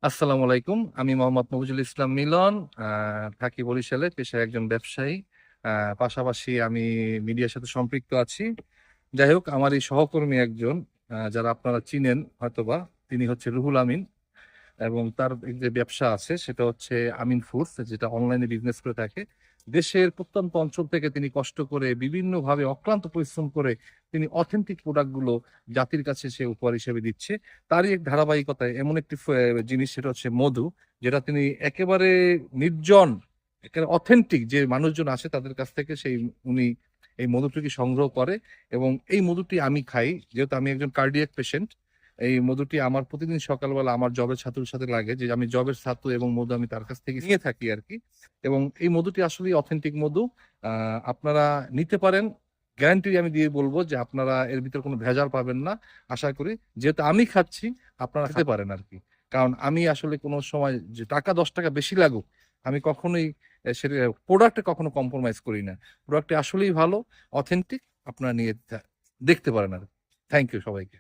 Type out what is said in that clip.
আসসালামু আলাইকুম। আমি মোহাম্মদ মফিজুল ইসলাম মিলন। থাকি বরিশালে, পেশায় একজন ব্যবসায়ী। পাশাপাশি আমি মিডিয়ার সাথে সম্পৃক্ত আছি। যাই হোক, আমার এই সহকর্মী একজন, যারা আপনারা চিনেন হয়তোবা, তিনি হচ্ছে রুহুল আমিন। এবং তার যে ব্যবসা আছে সেটা হচ্ছে আমিন ফুডস, যেটা অনলাইনে বিজনেস করে থাকে। দেশের প্রত্যন্ত অঞ্চল থেকে তিনি কষ্ট করে বিভিন্নভাবে অক্লান্ত পরিশ্রম করে তিনি অথেন্টিক প্রোডাক্টগুলো জাতির কাছে সে উপহার হিসেবে দিচ্ছে। তারই এক ধারাবাহিকতায় এমন একটি জিনিস, সেটা হচ্ছে মধু, যেটা তিনি একেবারে নির্জন, একেবারে অথেন্টিক যে মানুষজন আসে তাদের কাছ থেকে সেই উনি এই মধুটিকে সংগ্রহ করে। এবং এই মধুটি আমি খাই, যেহেতু আমি একজন কার্ডিয়াক পেশেন্ট। এই মধুটি আমার প্রতিদিন সকালবেলা আমার জবের ছাতুর সাথে লাগে, যে আমি জবের ছাতু এবং মধু আমি তার কাছ থেকে নিয়ে থাকি আর কি। এবং এই মধুটি আসলে অথেন্টিক মধু। আপনারা নিতে পারেন। গ্যারান্টি আমি দিয়ে বলবো যে আপনারা এর ভিতরে কোনো ভেজাল পাবেন না। আশা করি, যেহেতু আমি খাচ্ছি, আপনারা খেতে পারেন আর কি। কারণ আমি আসলে কোনো সময় যে টাকা 10 টাকা বেশি লাগুক, আমি কখনোই সেটা প্রোডাক্টে কখনো কম্প্রোমাইজ করি না। প্রোডাক্টটি আসলেই ভালো, অথেন্টিক। আপনারা নিয়ে দেখতে পারেন আর। থ্যাংক ইউ সবাইকে।